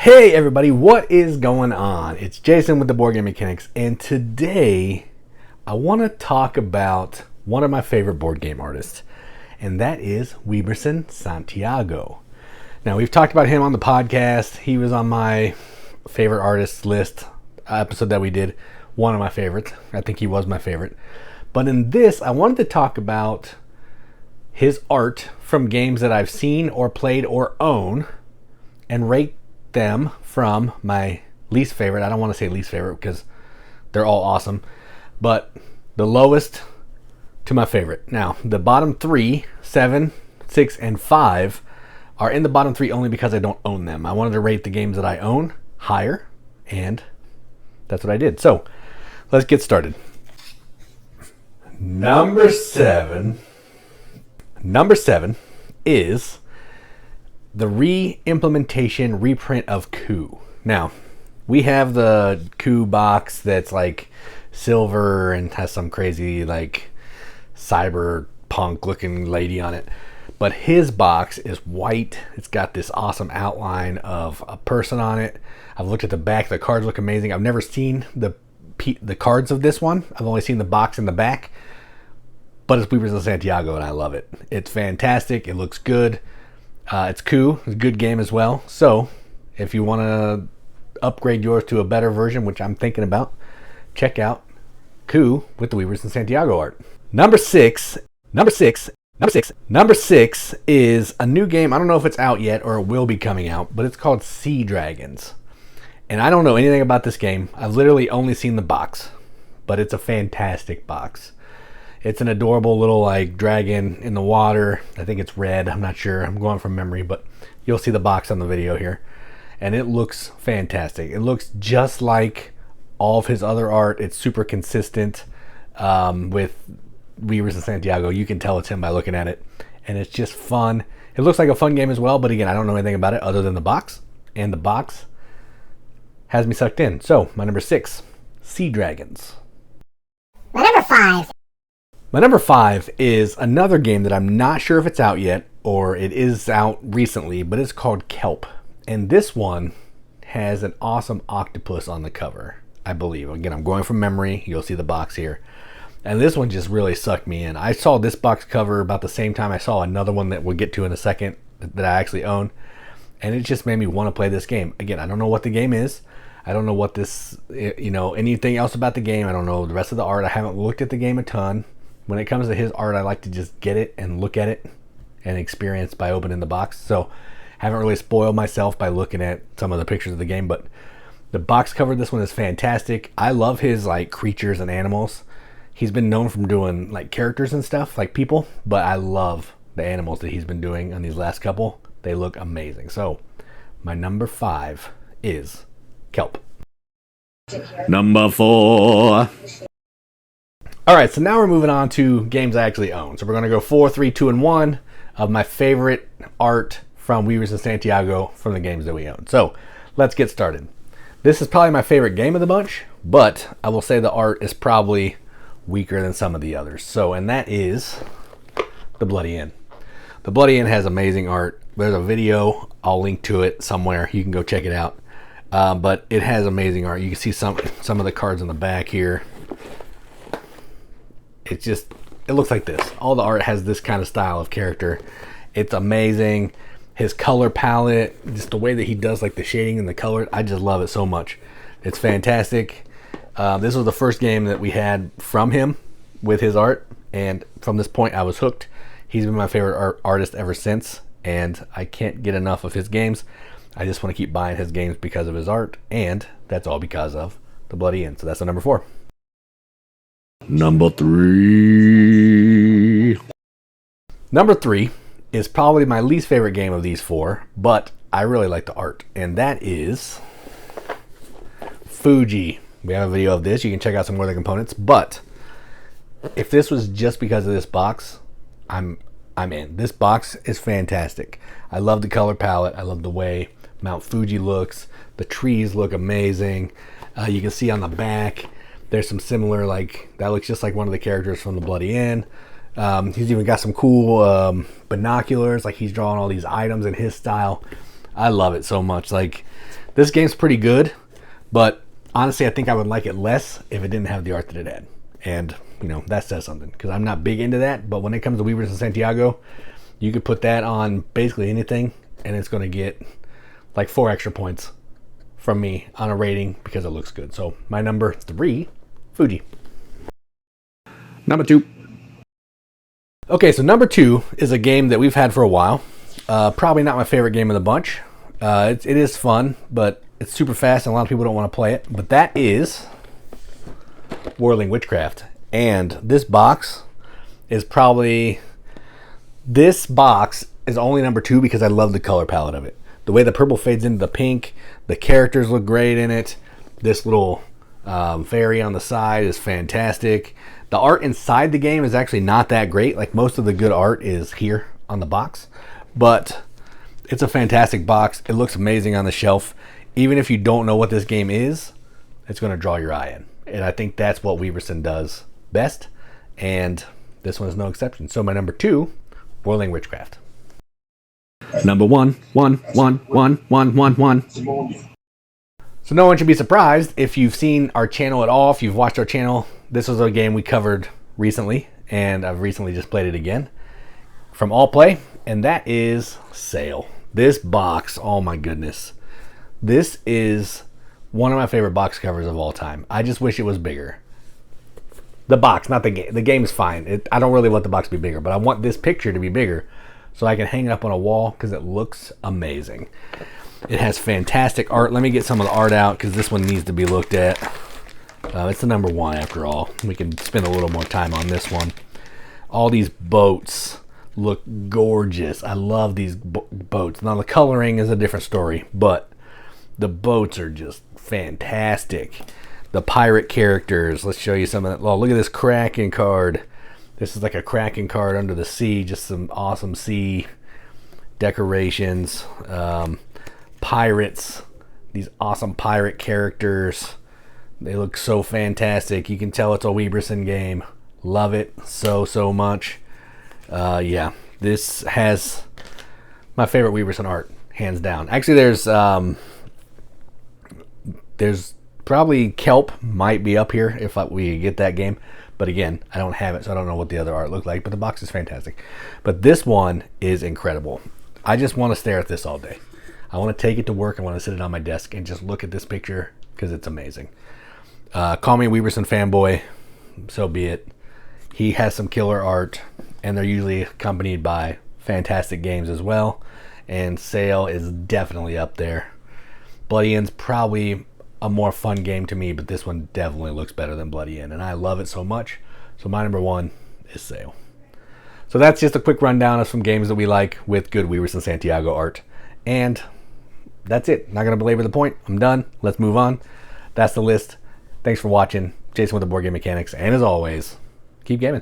Hey everybody, what is going on? It's Jason with the Boardgame Mechanics, and today I want to talk about one of my favorite board game artists, and that is Weberson Santiago. Now, we've talked about him on the podcast. He was on my favorite artists list episode that we did, one of my favorites. I think he was my favorite. But in this, I wanted to talk about his art from games that I've seen or played or own and rate them from my least favorite. I don't want to say least favorite because they're all awesome, but the lowest to my favorite. Now, the bottom 3, 7, 6, and 5 are in the bottom 3 only because I don't own them. I wanted to rate the games that I own higher, and that's what I did. So, let's get started. Number 7 is the re-implementation reprint of Coup. Now, we have the Coup box that's like silver and has some crazy like cyberpunk looking lady on it. But his box is white. It's got this awesome outline of a person on it. I've looked at the back. The cards look amazing. I've never seen the cards of this one. I've only seen the box in the back. But it's Weberson Santiago and I love it. It's fantastic. It looks good. It's Coup. It's a good game as well. So, if you want to upgrade yours to a better version, which I'm thinking about, check out Coup with the Weberson Santiago art. Number six is a new game. I don't know if it's out yet or it will be coming out, but it's called Sea Dragons. And I don't know anything about this game. I've literally only seen the box, but it's a fantastic box. It's an adorable little like dragon in the water. I think it's red. I'm not sure. I'm going from memory, but you'll see the box on the video here. And it looks fantastic. It looks just like all of his other art. It's super consistent with Weberson Santiago. You can tell it's him by looking at it. And it's just fun. It looks like a fun game as well, but again, I don't know anything about it other than the box. And the box has me sucked in. So, my number 6, Sea Dragons. My number 5 is another game that I'm not sure if it's out yet or it is out recently, but it's called Kelp. And this one has an awesome octopus on the cover, I believe. Again, I'm going from memory. You'll see the box here. And this one just really sucked me in. I saw this box cover about the same time I saw another one that we'll get to in a second that I actually own. And it just made me want to play this game. Again, I don't know what the game is. I don't know what this, anything else about the game. I don't know the rest of the art. I haven't looked at the game a ton. When it comes to his art, I like to just get it and look at it and experience by opening the box. So I haven't really spoiled myself by looking at some of the pictures of the game, but the box cover of this one is fantastic. I love his like creatures and animals. He's been known from doing like characters and stuff, like people, but I love the animals that he's been doing on these last couple. They look amazing. So my number 5 is Kelp. Number 4. All right, so now we're moving on to games I actually own. So we're going to go 4, 3, 2, and 1 of my favorite art from Weberson Santiago from the games that we own. So let's get started. This is probably my favorite game of the bunch, but I will say the art is probably weaker than some of the others. So, and that is The Bloody Inn. The Bloody Inn has amazing art. There's a video. I'll link to it somewhere. You can go check it out. But it has amazing art. You can see some of the cards on the back here. It looks like this. All the art has this kind of style of character. It's amazing. His color palette, just the way that he does like the shading and the color, I just love it so much. It's fantastic. This was the first game that we had from him with his art, and from this point I was hooked. He's been my favorite artist ever since, and I can't get enough of his games. I just want to keep buying his games because of his art, and that's all because of The Bloody Inn. So that's the number 4. Number 3. Number 3 is probably my least favorite game of these 4, but I really like the art, and that is Fuji. We have a video of this. You can check out some more of the components, but if this was just because of this box, I'm in. This box is fantastic. I love the color palette. I love the way Mount Fuji looks. The trees look amazing. You can see on the back there's some similar, like, that looks just like one of the characters from The Bloody Inn. He's even got some cool binoculars, like he's drawing all these items in his style. I love it so much. Like, This game's pretty good, but honestly, I think I would like it less if it didn't have the art that it had. And, you know, that says something, because I'm not big into that. But when it comes to Weberson Santiago, you could put that on basically anything, and it's going to get like 4 extra points from me on a rating because it looks good. So my number 3, Fuji. Number 2. Okay, so number 2 is a game that we've had for a while. Probably not my favorite game of the bunch. It is fun, but it's super fast and a lot of people don't want to play it. But that is Whirling Witchcraft. And this box is probably... This box is only number 2 because I love the color palette of it. The way the purple fades into the pink, the characters look great in it. This little fairy on the side is fantastic. The art inside the game is actually not that great. Like, most of the good art is here on the box. But it's a fantastic box. It looks amazing on the shelf. Even if you don't know what this game is, it's going to draw your eye in. And I think that's what Weberson does best. And this one is no exception. So my number 2, Whirling Witchcraft. Number 1. So no one should be surprised if you've seen our channel at all. If you've watched our channel, this was a game we covered recently, and I've recently just played it again from All Play, and that is Sail. This box, oh my goodness. This is one of my favorite box covers of all time. I just wish it was bigger. The box, not the game. The game's fine. I don't really want the box to be bigger, but I want this picture to be bigger so I can hang it up on a wall because it looks amazing. It has fantastic art. Let me get some of the art out because this one needs to be looked at. It's the number 1 after all. We can spend a little more time on this one. All these boats look gorgeous. I love these boats. Now the coloring is a different story, but the boats are just fantastic. The pirate characters. Let's show you some of that. Oh, look at this Kraken card. This is like a Kraken card under the sea. Just some awesome sea decorations. Pirates. These awesome pirate characters. They look so fantastic. You can tell it's a Weberson game. Love it so much. Yeah, this has my favorite Weberson art, hands down. Actually, there's probably Kelp might be up here if we get that game. But again, I don't have it, so I don't know what the other art looked like. But the box is fantastic. But this one is incredible. I just want to stare at this all day. I want to take it to work. I want to sit it on my desk and just look at this picture because it's amazing. Call me a Weberson fanboy, so be it. He has some killer art, and they're usually accompanied by fantastic games as well. And Sail is definitely up there. Bloody End's probably a more fun game to me, but this one definitely looks better than Bloody End, and I love it so much. So my number 1 is Sail. So that's just a quick rundown of some games that we like with good Weberson Santiago art. And that's it. Not going to belabor the point. I'm done. Let's move on. That's the list. Thanks for watching. Jason with the Board Game Mechanics. And as always, keep gaming.